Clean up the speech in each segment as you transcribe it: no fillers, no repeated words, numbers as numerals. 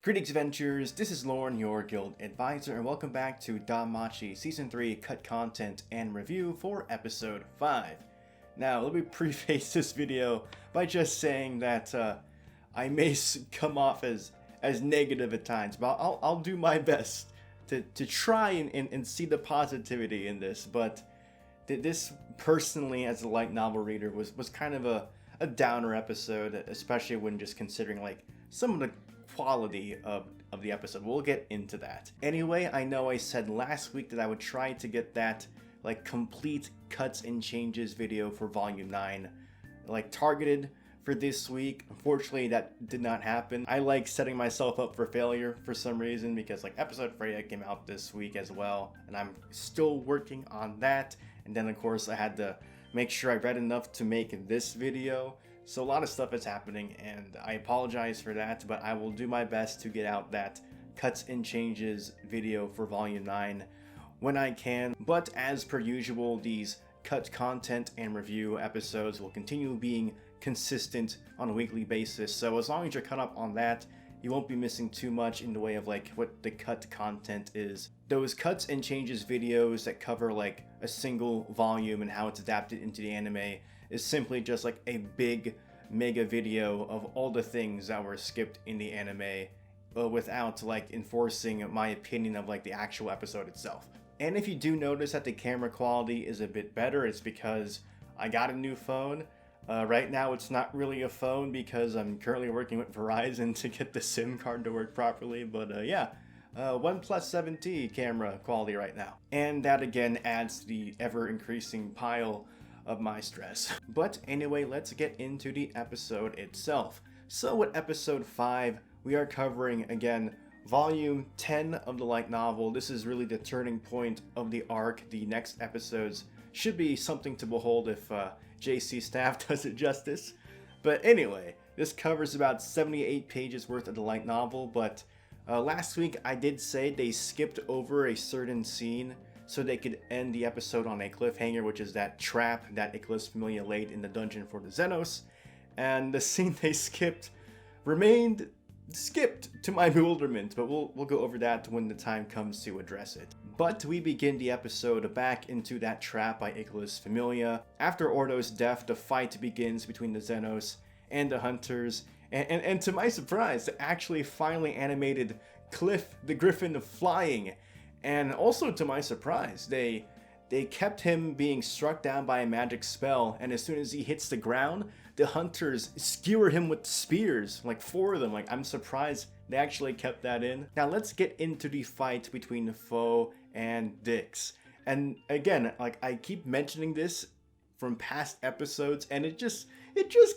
Greetings Adventures, this is Lauren, your guild advisor, and welcome back to DanMachi Season 3 Cut Content and Review for Episode 5. Now, let me preface this video by just saying that I may come off as negative at times, but I'll do my best to try and see the positivity in this, but this personally, as a light novel reader, was kind of a downer episode, especially when just considering like some of the quality of the episode. We'll get into that. Anyway, I know I said last week that I would try to get that like complete cuts and changes video for volume 9 like targeted for this week. Unfortunately, that did not happen. I like setting myself up for failure for some reason because like episode Freya came out this week as well, and I'm still working on that. And then of course I had to make sure I read enough to make this video. So a lot of stuff is happening, and I apologize for that, but I will do my best to get out that cuts and changes video for volume 9 when I can. But as per usual, these cut content and review episodes will continue being consistent on a weekly basis. So as long as you're caught up on that, you won't be missing too much in the way of like what the cut content is. Those cuts and changes videos that cover like a single volume and how it's adapted into the anime is simply just like a big mega video of all the things that were skipped in the anime, but without like enforcing my opinion of like the actual episode itself. And if you do notice that the camera quality is a bit better, it's because I got a new phone. Right now it's not really a phone because I'm currently working with Verizon to get the SIM card to work properly, but yeah. OnePlus 7T camera quality right now. And that again adds to the ever increasing pile of my stress. But anyway, let's get into the episode itself. So with episode 5, we are covering again volume 10 of the light novel. This is really the turning point of the arc. The next episodes should be something to behold if JC staff does it justice. But anyway, this covers about 78 pages worth of the light novel, but last week I did say they skipped over a certain scene so they could end the episode on a cliffhanger, which is that trap that Eclipse Familia laid in the dungeon for the Xenos. And the scene they skipped remained skipped to my bewilderment, but we'll go over that when the time comes to address it. But we begin the episode back into that trap by Eclipse Familia. After Ordo's death, the fight begins between the Xenos and the Hunters, and to my surprise, they actually finally animated Cliff the Griffin flying. And also to my surprise, they kept him being struck down by a magic spell, and as soon as he hits the ground, the Hunters skewer him with spears, like 4 of them. Like, I'm surprised they actually kept that in. Now let's get into the fight between Foe and Dix. And again, like I keep mentioning this from past episodes, and it just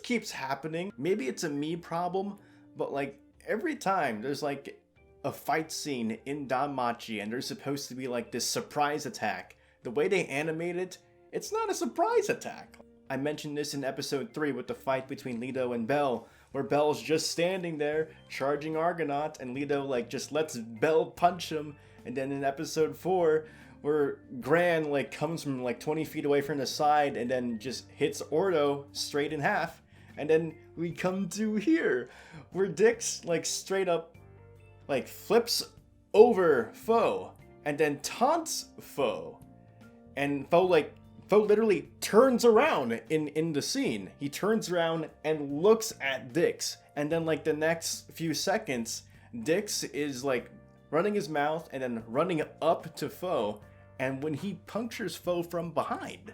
keeps happening. Maybe it's a me problem, but like every time there's like a fight scene in DanMachi and there's supposed to be like this surprise attack, the way they animate it, it's not a surprise attack. I mentioned this in episode 3 with the fight between Lido and Bell, where Bell's just standing there charging Argonaut and Lido like just lets Bell punch him. And then in episode 4 where Gran like comes from like 20 feet away from the side and then just hits Ordo straight in half. And then we come to here where Dix like straight up like flips over Foe and then taunts Foe, and Foe literally turns around in the scene. He turns around and looks at Dix, and then like the next few seconds Dix is like running his mouth and then running up to Foe, and when he punctures Foe from behind,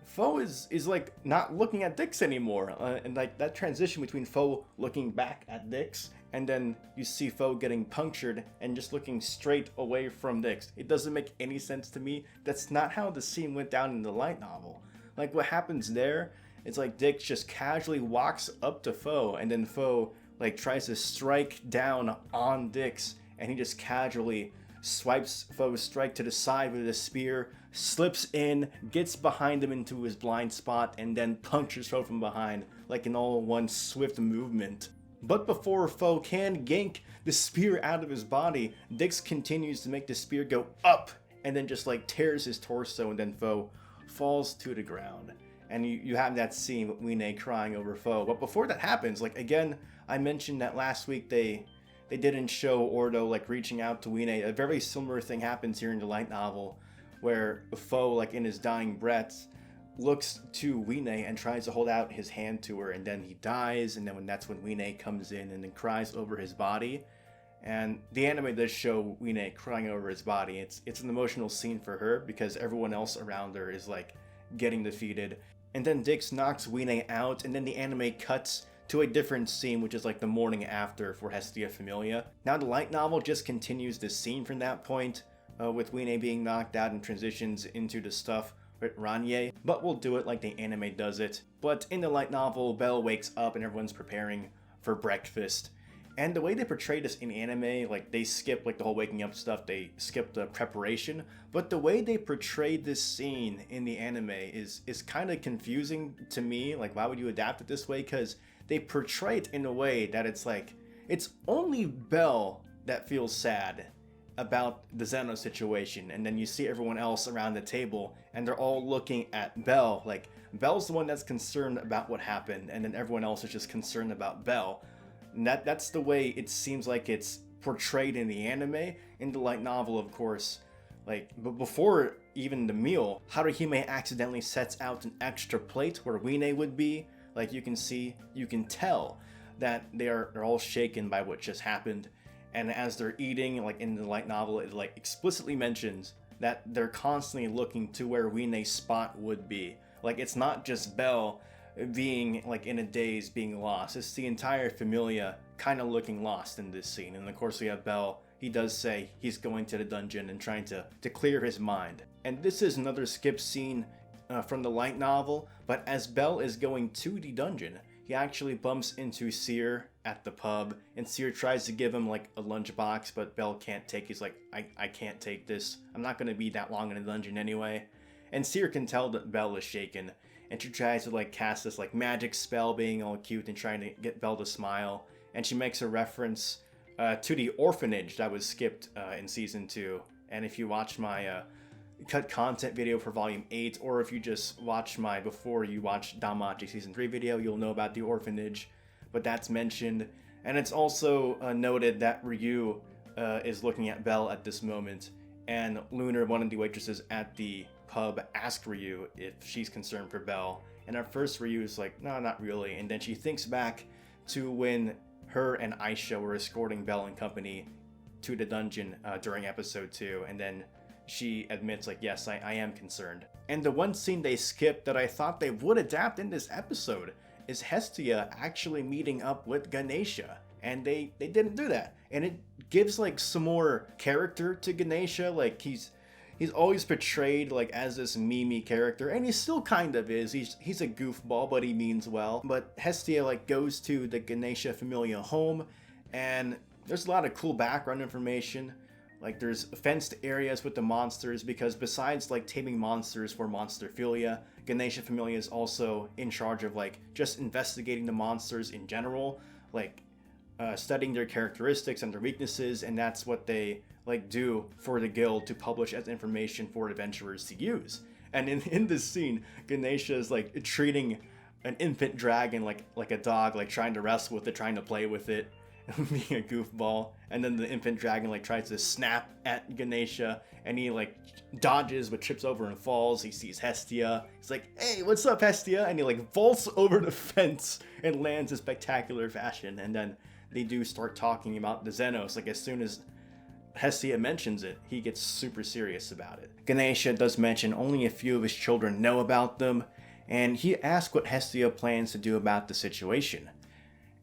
Foe is like not looking at Dix anymore, and like that transition between Foe looking back at Dix and then you see Foe getting punctured and just looking straight away from Dix. It doesn't make any sense to me. That's not how the scene went down in the light novel. Like what happens there, it's like Dix just casually walks up to Foe, and then Foe like tries to strike down on Dix, and he just casually swipes Foe's strike to the side with a spear, slips in, gets behind him into his blind spot, and then punctures Foe from behind like in all one swift movement. But before Foe can gank the spear out of his body, Dix continues to make the spear go up and then just like tears his torso, and then Foe falls to the ground. And you have that scene with Wine crying over Foe. But before that happens, like again, I mentioned that last week they they didn't show Ordo like reaching out to Wine. A very similar thing happens here in the light novel, where Foe, like in his dying breaths, looks to Wine and tries to hold out his hand to her, and then he dies, and then that's when Wine comes in and then cries over his body. And the anime does show Wine crying over his body. It's an emotional scene for her because everyone else around her is like getting defeated. And then Dix knocks Wine out, and then the anime cuts to a different scene, which is like the morning after for Hestia Familia. Now the light novel just continues this scene from that point, with Wine being knocked out, and transitions into the stuff with Ranye, but we'll do it like the anime does it. But in the light novel, Belle wakes up and everyone's preparing for breakfast. And the way they portray this in anime, like they skip like the whole waking up stuff, they skip the preparation, but the way they portray this scene in the anime is kind of confusing to me. Like, why would you adapt it this way? Because they portray it in a way that it's like, it's only Belle that feels sad about the Zeno situation, and then you see everyone else around the table and they're all looking at Belle, like Belle's the one that's concerned about what happened, and then everyone else is just concerned about Belle. And that's the way it seems like it's portrayed in the anime. In the light novel, of course, like, but before even the meal, Haruhime accidentally sets out an extra plate where Wine would be. Like, you can tell that they're all shaken by what just happened. And as they're eating, like in the light novel, it like explicitly mentions that they're constantly looking to where Wine's spot would be. Like, it's not just Belle being like in a daze, being lost. It's the entire Familia kind of looking lost in this scene. And of course we have Belle. He does say he's going to the dungeon and trying to clear his mind. And this is another skip scene from the light novel, but as Belle is going to the dungeon, he actually bumps into Seer at the pub, and Seer tries to give him like a lunchbox, but Belle can't take. He's like, I can't take this. I'm not going to be that long in a dungeon anyway. And Seer can tell that Belle is shaken, and she tries to like cast this like magic spell, being all cute and trying to get Belle to smile. And she makes a reference to the orphanage that was skipped in season 2. And if you watch my cut content video for volume 8, or if you just watch my before you watch DanMachi season 3 video, you'll know about the orphanage. But that's mentioned. And it's also noted that Ryu is looking at Belle at this moment. And Lunar, one of the waitresses at the pub, asked Ryu if she's concerned for Belle. And at first Ryu is like, no, not really. And then she thinks back to when her and Aisha were escorting Belle and company to the dungeon during episode 2. And then she admits, like, yes, I am concerned. And the one scene they skipped that I thought they would adapt in this episode is Hestia actually meeting up with Ganesha. And they didn't do that. And it gives like some more character to Ganesha. Like, he's always portrayed like as this memey character, and he still kind of is. He's a goofball, but he means well. But Hestia like goes to the Ganesha Familia home, and there's a lot of cool background information. Like, there's fenced areas with the monsters, because besides like taming monsters for Monsterphilia, Ganesha Familia is also in charge of like just investigating the monsters in general, like studying their characteristics and their weaknesses, and that's what they like do for the guild to publish as information for adventurers to use. And in this scene, Ganesha is like treating an infant dragon like a dog, like trying to wrestle with it, trying to play with it, being a goofball. And then the infant dragon like tries to snap at Ganesha, and he like dodges but trips over and falls. He sees Hestia. He's like, hey, what's up, Hestia? And he like vaults over the fence and lands in spectacular fashion. And then they do start talking about the Xenos. Like, as soon as Hestia mentions it, he gets super serious about it. Ganesha does mention only a few of his children know about them, and he asks what Hestia plans to do about the situation.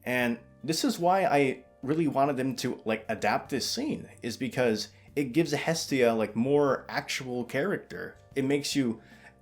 And this is why I really wanted them to like adapt this scene, is because it gives Hestia like more actual character. It makes you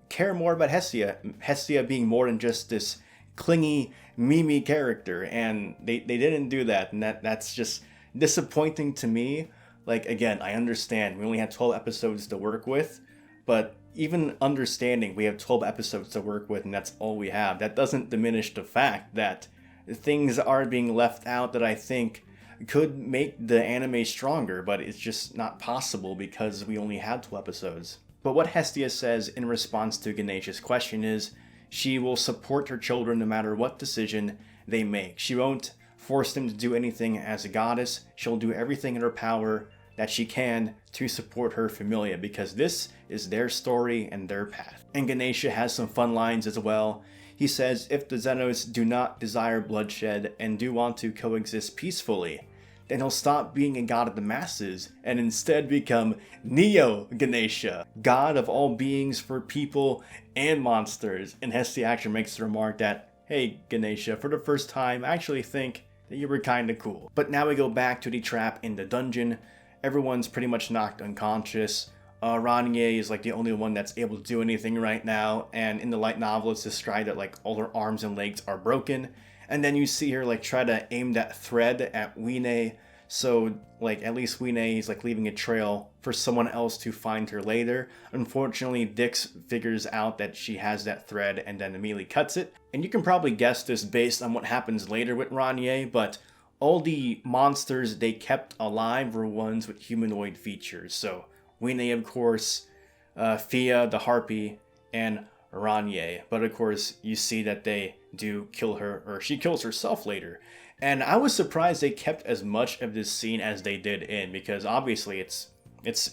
care more about Hestia being more than just this clingy, memey character, and they didn't do that, and that's just disappointing to me. Like, again, I understand we only have 12 episodes to work with, but even understanding we have 12 episodes to work with and that's all we have, that doesn't diminish the fact that things are being left out that I think could make the anime stronger, but it's just not possible because we only had 12 episodes. But what Hestia says in response to Ganesha's question is she will support her children no matter what decision they make. She won't force them to do anything as a goddess. She'll do everything in her power that she can to support her familia, because this is their story and their path. And Ganesha has some fun lines as well. He says, if the Xenos do not desire bloodshed and do want to coexist peacefully, then he'll stop being a god of the masses and instead become Neo-Ganesha, god of all beings for people and monsters. And Hestia actually makes the remark that, hey Ganesha, for the first time I actually think that you were kinda cool. But now we go back to the trap in the dungeon. Everyone's pretty much knocked unconscious. Ranier is like the only one that's able to do anything right now, and in the light novel it's described that like all her arms and legs are broken. And then you see her like try to aim that thread at Wine, so like at least Wine is like leaving a trail for someone else to find her later. Unfortunately, Dix figures out that she has that thread and then immediately cuts it. And you can probably guess this based on what happens later with Ranier, but all the monsters they kept alive were ones with humanoid features. So Wine, of course, Fia, the Harpy, and Ranier. But of course, you see that they do kill her, or she kills herself later. And I was surprised they kept as much of this scene as they did in, because obviously it's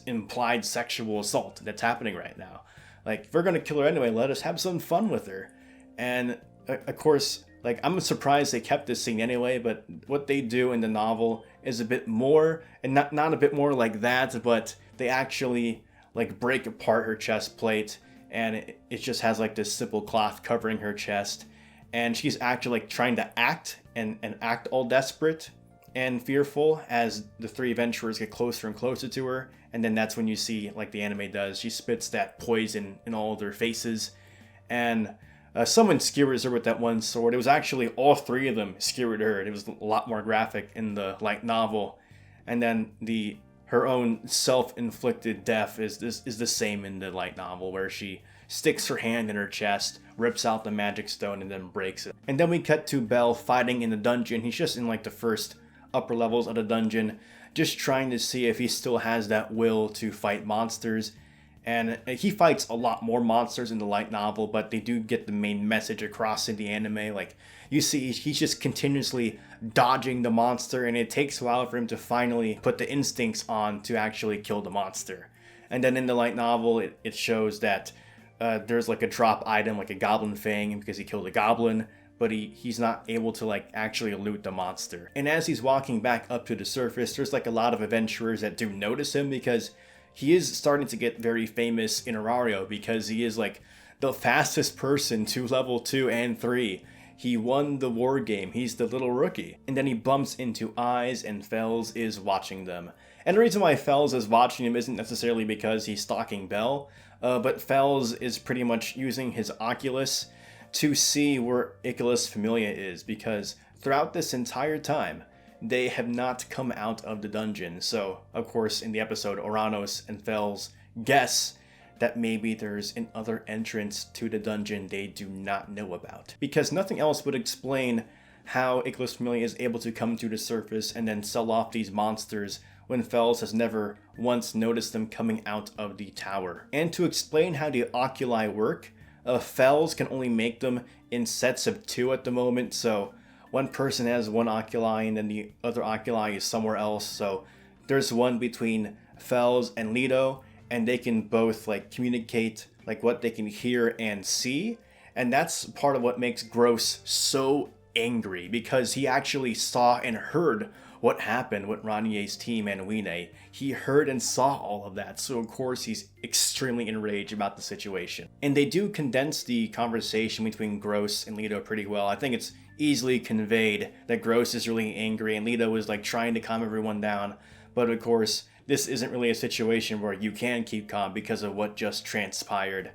implied sexual assault that's happening right now. Like, if we're gonna kill her anyway, let us have some fun with her. And of course, like, I'm surprised they kept this scene anyway, but what they do in the novel is a bit more, and not a bit more like that, but they actually like break apart her chest plate, and it just has like this simple cloth covering her chest, and she's actually like trying to act and act all desperate and fearful as the three adventurers get closer and closer to her. And then that's when you see, like the anime does, she spits that poison in all of their faces, and someone skewers her with that one sword. It was actually all three of them skewered her. It was a lot more graphic in the light novel. And then her own self-inflicted death is the same in the light novel, where she sticks her hand in her chest, rips out the magic stone, and then breaks it. And then we cut to Bell fighting in the dungeon. He's just in like the first upper levels of the dungeon, just trying to see if he still has that will to fight monsters. And he fights a lot more monsters in the light novel, but they do get the main message across in the anime. Like, you see, he's just continuously dodging the monster, and it takes a while for him to finally put the instincts on to actually kill the monster. And then in the light novel, it shows that there's like a drop item, like a goblin fang, because he killed a goblin, but he's not able to like actually loot the monster. And as he's walking back up to the surface, there's like a lot of adventurers that do notice him, because he is starting to get very famous in Aurario, because he is like the fastest person to level 2 and 3. He won the war game. He's the little rookie. And then he bumps into Eyes, and Fells is watching them. And the reason why Fells is watching him isn't necessarily because he's stalking Bell, but Fells is pretty much using his Oculus to see where Iculus Familia is, because throughout this entire time, they have not come out of the dungeon. So, of course, in the episode, Oranos and Fells guess that maybe there's another entrance to the dungeon they do not know about, because nothing else would explain how Iculus Familia is able to come to the surface and then sell off these monsters when Fells has never once noticed them coming out of the tower. And to explain how the oculi work, Fells can only make them in sets of 2 at the moment, so one person has one oculi and then the other oculi is somewhere else. So there's one between Fells and Leto, and they can both like communicate like what they can hear and see. And that's part of what makes Gross so angry, because he actually saw and heard what happened with Ranier's team and Wine. He heard and saw all of that, so of course he's extremely enraged about the situation. And they do condense the conversation between Gross and Leto pretty well. I think it's easily conveyed that Gross is really angry and Leto is like trying to calm everyone down. But of course, this isn't really a situation where you can keep calm because of what just transpired.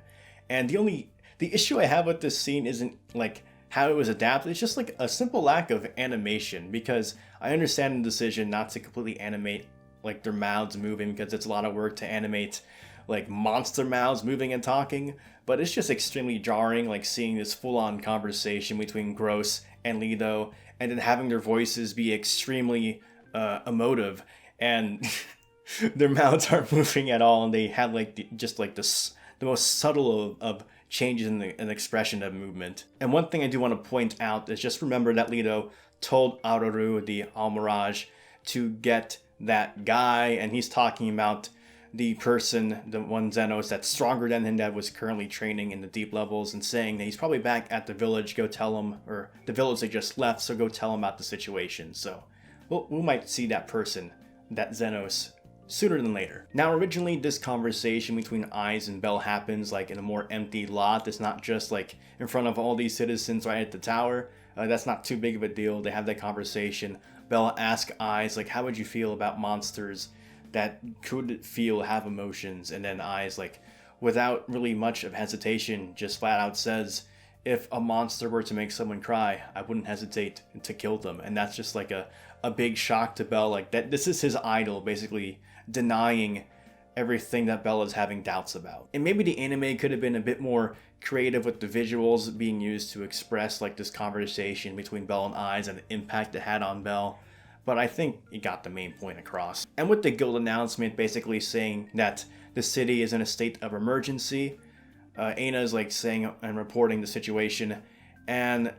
And the issue I have with this scene isn't like how it was adapted, it's just like a simple lack of animation, because I understand the decision not to completely animate like their mouths moving, because it's a lot of work to animate like monster mouths moving and talking, but it's just extremely jarring, like seeing this full-on conversation between Gross and Leto, and then having their voices be extremely emotive, and their mouths aren't moving at all, and they have like the most subtle of changes in the expression of movement. And one thing I do want to point out is just remember that Leto told Aroru, the Almirage, to get that guy, and he's talking about the person, the one Xenos that's stronger than him that was currently training in the deep levels, and saying that he's probably back at the village, go tell him, or the village they just left, so go tell him about the situation. So we might see that person, that Xenos, sooner than later. Now, originally this conversation between Eyes and Bell happens like in a more empty lot. It's not just like in front of all these citizens right at the tower. That's not too big of a deal. They have that conversation. Bell asks Eyes, like, how would you feel about monsters that could feel, have emotions? And then Eyes, like, without really much of hesitation, just flat out says, if a monster were to make someone cry, I wouldn't hesitate to kill them. And that's just like a big shock to Bell. Like, that this is his idol, basically denying everything that Bell is having doubts about. And maybe the anime could have been a bit more creative with the visuals being used to express like this conversation between Bell and Eyes and the impact it had on Bell. But I think it got the main point across. And with the guild announcement basically saying that the city is in a state of emergency, Aina is like saying and reporting the situation, and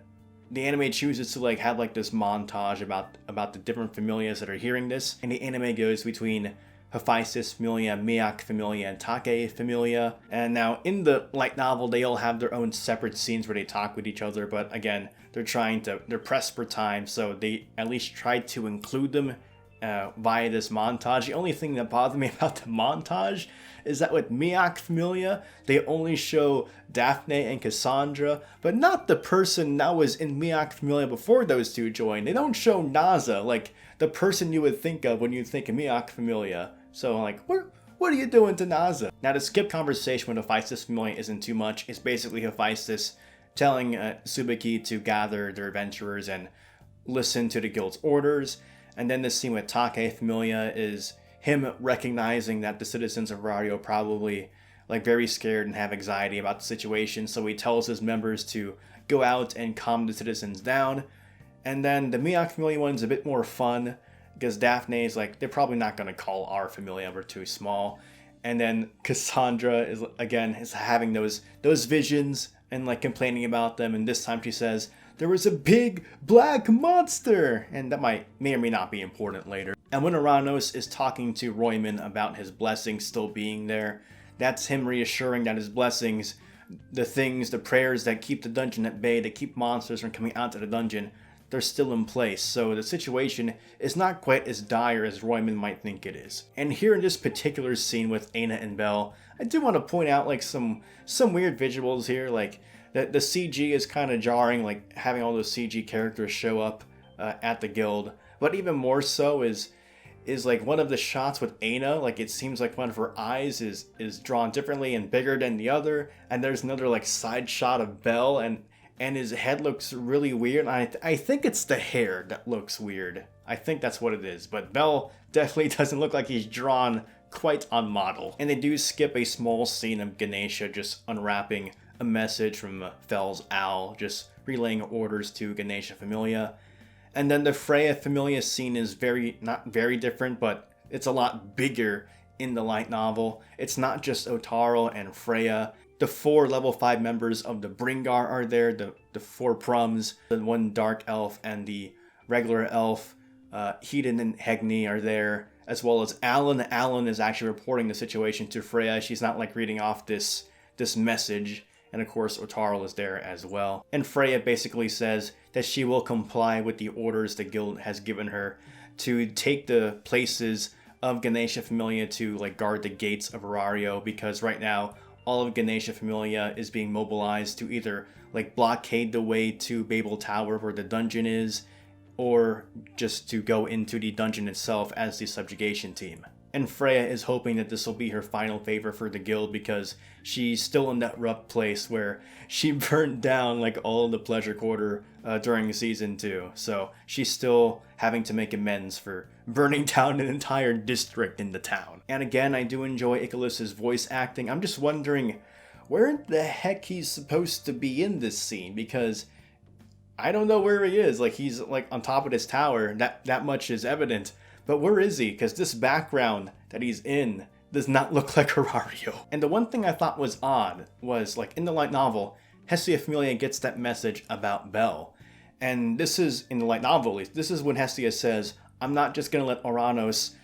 the anime chooses to like have like this montage about the different familias that are hearing this, and the anime goes between Hephaestus familia, Miak familia, and Take familia. And now in the light novel, they all have their own separate scenes where they talk with each other, but again, they're pressed for time, so they at least tried to include them via this montage. The only thing that bothered me about the montage is that with Miak familia, they only show Daphne and Cassandra, but not the person that was in Miak familia before those two joined. They don't show Naza, like the person you would think of when you think of Miak familia. So like, what are you doing to Naza? Now, the skip conversation with Hephaestus familia isn't too much. It's basically Hephaestus telling Tsubaki to gather their adventurers and listen to the guild's orders. And then this scene with Take familia is him recognizing that the citizens of Rario are probably like very scared and have anxiety about the situation. So he tells his members to go out and calm the citizens down. And then the Miak familia one's a bit more fun, because Daphne is like, they're probably not going to call our familia, we're too small. And then Cassandra is having those visions and like complaining about them. And this time she says, there was a big black monster. And that may or may not be important later. And when Uranos is talking to Royman about his blessings still being there, that's him reassuring that his blessings, the prayers that keep the dungeon at bay, that keep monsters from coming out to the dungeon, they're still in place, so the situation is not quite as dire as Royman might think it is. And here in this particular scene with Aina and Bell, I do want to point out like some weird visuals here, like the CG is kind of jarring, like having all those CG characters show up at the guild. But even more so is like one of the shots with Aina, like it seems like one of her eyes is drawn differently and bigger than the other, and there's another like side shot of Bell, and his head looks really weird. I think it's the hair that looks weird. I think that's what it is. But Bell definitely doesn't look like he's drawn quite on model. And they do skip a small scene of Ganesha just unwrapping a message from Fell's owl, just relaying orders to Ganesha familia. And then the Freya familia scene is not very different, but it's a lot bigger in the light novel. It's not just Otaro and Freya. The 4 level 5 members of the Bringar are there, the 4 Prums, the 1 Dark Elf, and the regular elf. Hedon and Hegni are there, as well as Alan. Alan is actually reporting the situation to Freya. She's not like reading off this message. And of course, Otaro is there as well. And Freya basically says that she will comply with the orders the guild has given her to take the places of Ganesha familia to like guard the gates of Arario, because right now all of Ganesha familia is being mobilized to either like blockade the way to Babel Tower where the dungeon is, or just to go into the dungeon itself as the subjugation team. And Freya is hoping that this will be her final favor for the guild, because she's still in that rough place where she burned down like all of the pleasure quarter during season 2. So she's still having to make amends for burning down an entire district in the town. And again, I do enjoy Icarus's voice acting. I'm just wondering where the heck he's supposed to be in this scene, because I don't know where he is. Like, he's like on top of this tower, that much is evident. But where is he? Because this background that he's in does not look like Arario. And the one thing I thought was odd was, like, in the light novel, Hestia Familia gets that message about Bell. And this is, in the light novel at least, this is when Hestia says, I'm not just gonna let Oranos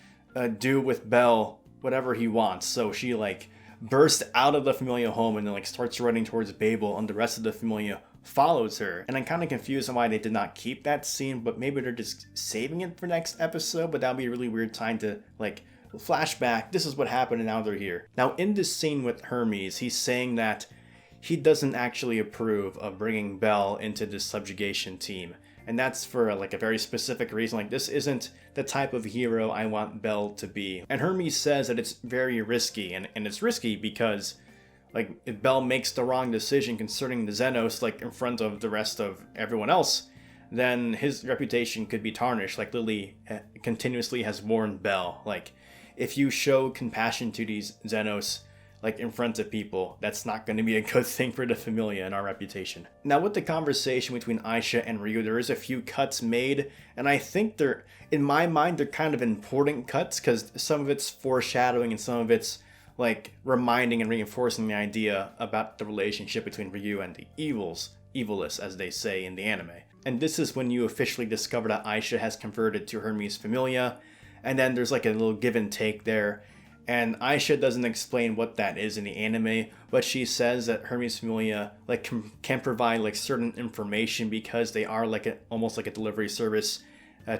do with Bel whatever he wants. So she like bursts out of the Familia home and then like starts running towards Babel, and the rest of the Familia follows her. And I'm kind of confused on why they did not keep that scene, but maybe they're just saving it for next episode. But that would be a really weird time to like flashback. This is what happened and now they're here. Now in this scene with Hermes, he's saying that he doesn't actually approve of bringing Bel into this subjugation team. And that's for like a very specific reason. Like, this isn't the type of hero I want Bel to be. And Hermes says that it's very risky. And it's risky because like if Bel makes the wrong decision concerning the Xenos, like in front of the rest of everyone else, then his reputation could be tarnished. Like Lily continuously has warned Bel, like if you show compassion to these Xenos, like in front of people, that's not going to be a good thing for the Familia and our reputation. Now with the conversation between Aisha and Ryu, there is a few cuts made, and I think they're, in my mind, they're kind of important cuts because some of it's foreshadowing and some of it's like reminding and reinforcing the idea about the relationship between Ryu and the evilists, as they say in the anime. And this is when you officially discover that Aisha has converted to Hermes' Familia, and then there's like a little give and take there. And Aisha doesn't explain what that is in the anime, but she says that Hermes Familia like can provide like certain information because they are like almost like a delivery service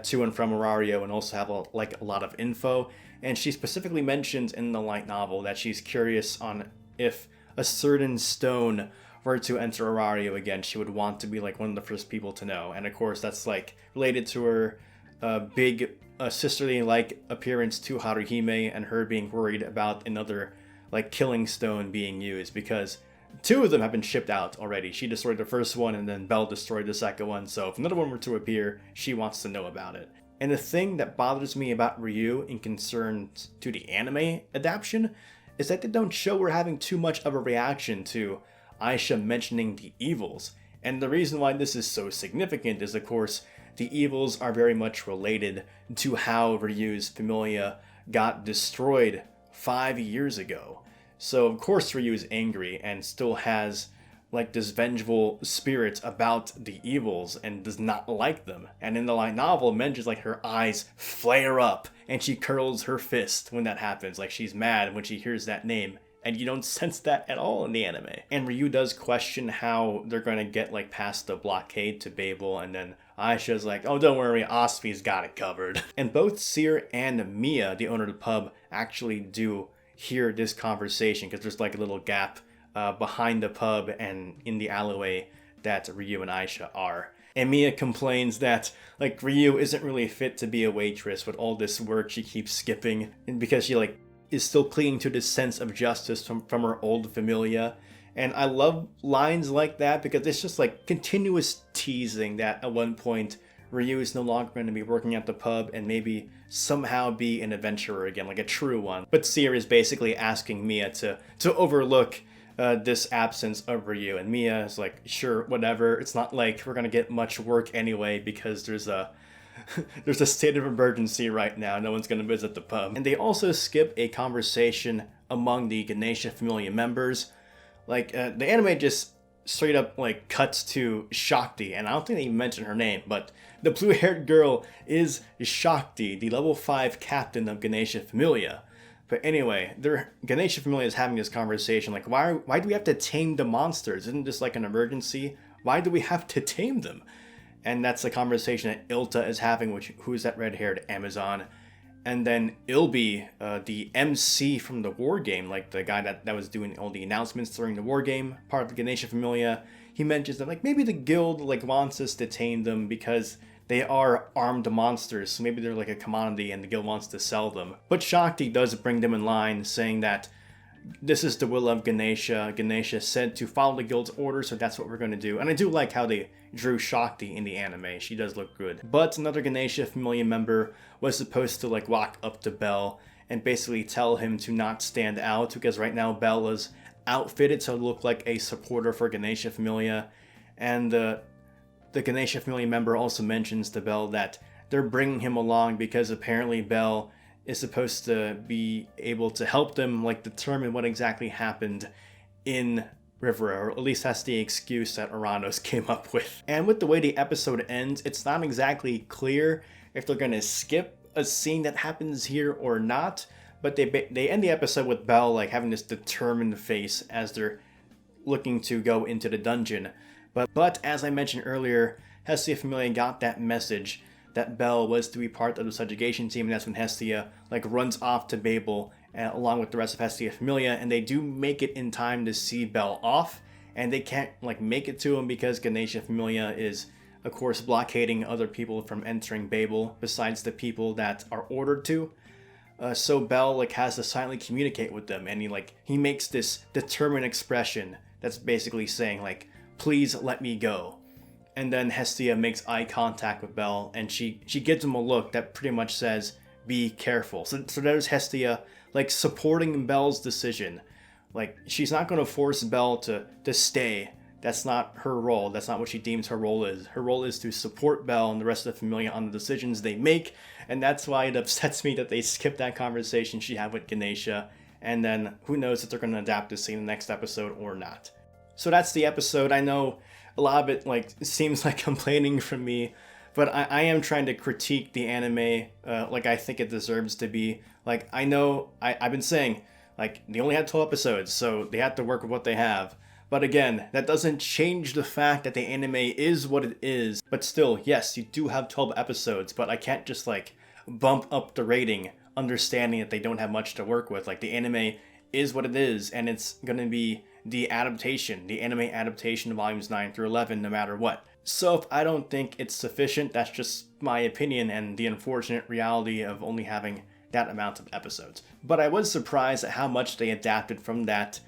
to and from Aurario, and also have a lot of info. And she specifically mentions in the light novel that she's curious on if a certain stone were to enter Aurario again, she would want to be like one of the first people to know. And of course that's like related to her big sisterly-like appearance to Haruhime, and her being worried about another like killing stone being used, because two of them have been shipped out already. She destroyed the first one and then Bel destroyed the second one, so if another one were to appear, she wants to know about it. And the thing that bothers me about Ryu in concern to the anime adaptation is that they don't show her having too much of a reaction to Aisha mentioning the evils. And the reason why this is so significant is, of course, the evils are very much related to how Ryu's Familia got destroyed 5 years ago. So of course Ryu is angry and still has like this vengeful spirit about the evils and does not like them. And in the light novel, it mentions like her eyes flare up and she curls her fist when that happens. Like she's mad when she hears that name. And you don't sense that at all in the anime. And Ryu does question how they're going to get like past the blockade to Babel, and then Aisha's like, oh, don't worry, Osfi's got it covered. And both Seer and Mia, the owner of the pub, actually do hear this conversation, because there's like a little gap behind the pub and in the alleyway that Ryu and Aisha are. And Mia complains that like Ryu isn't really fit to be a waitress with all this work she keeps skipping, and because she like is still clinging to this sense of justice from her old Familia. And I love lines like that because it's just like continuous teasing that at one point Ryu is no longer going to be working at the pub and maybe somehow be an adventurer again, like a true one. But Seer is basically asking Mia to overlook this absence of Ryu, and Mia is like, sure, whatever. It's not like we're going to get much work anyway because there's a state of emergency right now. No one's going to visit the pub. And they also skip a conversation among the Ganesha Familia members. Like, the anime just straight up, like, cuts to Shakti. And I don't think they even mention her name, but the blue-haired girl is Shakti, the level 5 captain of Ganesha Familia. But anyway, Ganesha Familia is having this conversation. Like, why do we have to tame the monsters? Isn't this like an emergency? Why do we have to tame them? And that's the conversation that Ilta is having, who's that red-haired Amazon. And then Ilby, the MC from the war game, like the guy that was doing all the announcements during the war game, part of the Ganesha Familia, he mentions that like maybe the guild like wants us to tame them because they are armed monsters, so maybe they're like a commodity and the guild wants to sell them. But Shakti does bring them in line, saying that this is the will of Ganesha. Ganesha said to follow the guild's orders, so that's what we're going to do. And I do like how they drew Shakti in the anime. She does look good. But another Ganesha Familia member was supposed to like walk up to Bel and basically tell him to not stand out, because right now Bel is outfitted to look like a supporter for Ganesha Familia. And the Ganesha Familia member also mentions to Bel that they're bringing him along because apparently Bel is supposed to be able to help them like determine what exactly happened in river, or at least that's the excuse that Aranos came up with. And with the way the episode ends, it's not exactly clear if they're gonna skip a scene that happens here or not, but they end the episode with Belle like having this determined face as they're looking to go into the dungeon. But as I mentioned earlier, Hestia Familia got that message that Belle was to be part of the subjugation team, and that's when Hestia like runs off to Babel along with the rest of Hestia Familia, and they do make it in time to see Belle off, and they can't like make it to him because Ganesha Familia is of course blockading other people from entering Babel besides the people that are ordered to. So Belle like has to silently communicate with them, and he makes this determined expression that's basically saying like, please let me go. And then Hestia makes eye contact with Belle, and she gives him a look that pretty much says, be careful. So there's Hestia like supporting Belle's decision. Like, she's not going to force Belle to stay. That's not her role. That's not what she deems her role is. Her role is to support Belle and the rest of the Familia on the decisions they make, and that's why it upsets me that they skipped that conversation she had with Ganesha, and then who knows if they're going to adapt this scene in the next episode or not. So that's the episode. I know a lot of it like seems like complaining from me, but I am trying to critique the anime like I think it deserves to be. Like, I know I've been saying like they only had 12 episodes, so they have to work with what they have. But again, that doesn't change the fact that the anime is what it is. But still, yes, you do have 12 episodes, but I can't just like bump up the rating understanding that they don't have much to work with. Like, the anime is what it is, and it's going to be the adaptation, the anime adaptation of volumes 9 through 11, no matter what. So if I don't think it's sufficient, that's just my opinion and the unfortunate reality of only having that amount of episodes. But I was surprised at how much they adapted from that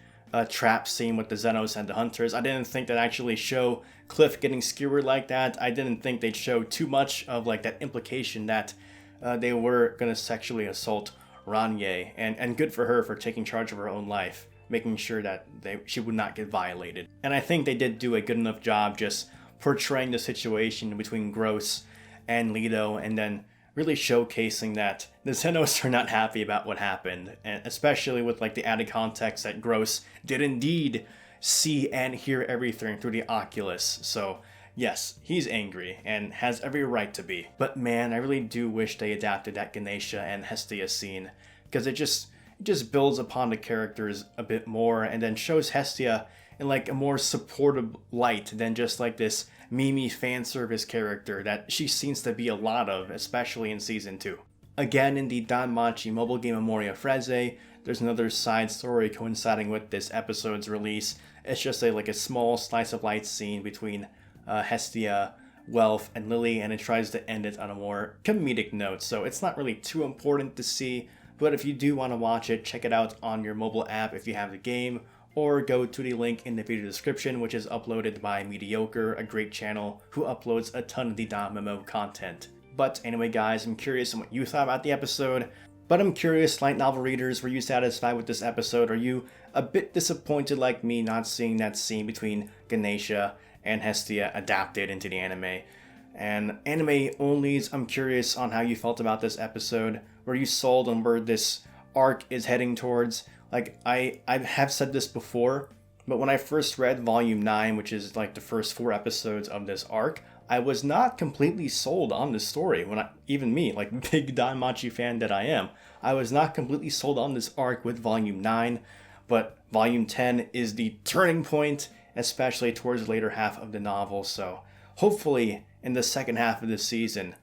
trap scene with the Xenos and the Hunters. I didn't think they'd actually show Cliff getting skewered like that. I didn't think they'd show too much of like that implication that they were going to sexually assault Ranye. And good for her for taking charge of her own life, making sure that she would not get violated. And I think they did do a good enough job just portraying the situation between Gross and Leto, and then really showcasing that the Xenos are not happy about what happened, and especially with like the added context that Gross did indeed see and hear everything through the Oculus. So yes, he's angry and has every right to be. But man, I really do wish they adapted that Ganesha and Hestia scene, because it just builds upon the characters a bit more, and then shows Hestia in like a more supportive light than just like this Mimi fan service character that she seems to be a lot of, especially in season 2. Again, in the DanMachi mobile game Memoria Freze, there's another side story coinciding with this episode's release. It's just a small slice of life scene between Hestia, Welf, and Lily, and it tries to end it on a more comedic note, so it's not really too important to see. But if you do want to watch it, check it out on your mobile app if you have the game, or go to the link in the video description, which is uploaded by Mediocre, a great channel who uploads a ton of the danmemo content. But anyway guys, I'm curious on what you thought about the episode. But I'm curious, light novel readers, were you satisfied with this episode? Are you a bit disappointed like me not seeing that scene between Ganesha and Hestia adapted into the anime? And anime onlys, I'm curious on how you felt about this episode. Were you sold on where this arc is heading towards? Like, I have said this before, but when I first read Volume 9, which is like the first 4 episodes of this arc, I was not completely sold on this story. Even me, like big DanMachi fan that I am, I was not completely sold on this arc with Volume 9, but Volume 10 is the turning point, especially towards the later half of the novel, so hopefully in the second half of this season,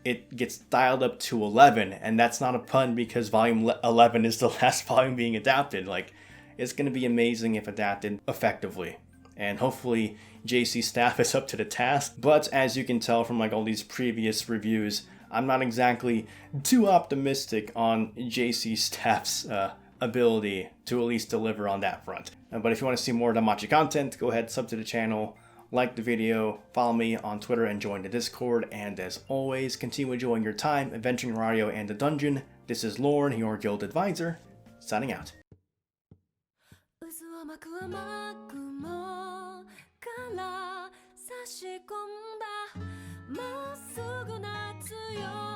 it gets dialed up to 11, and that's not a pun because volume 11 is the last volume being adapted. Like, it's going to be amazing if adapted effectively, and hopefully JC Staff is up to the task. But as you can tell from like all these previous reviews, I'm not exactly too optimistic on JC Staff's ability to at least deliver on that front. But if you want to see more DanMachi content, go ahead, sub to the channel, like the video, follow me on Twitter, and join the Discord. And as always, continue enjoying your time adventuring Mario and the dungeon. This is Lorne, your guild advisor, signing out. 渦を巻く雨雲から差し込んだまっすぐな強い